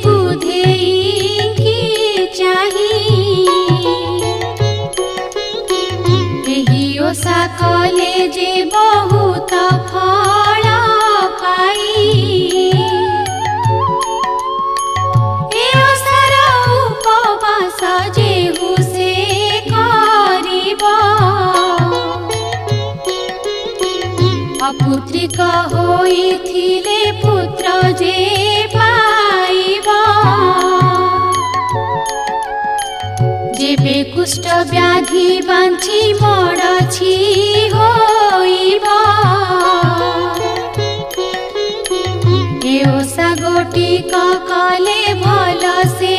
बुधेई की चाही एही ओसा कले जे बहुत फल पाई ए ओसार उपवास जेहु से करिब अपुत्रिक होइथिले पुत्र जे पाइब जेबे कुष्ठ व्याधि बांची मरछि होइब ए ओसा गोटी कले भल से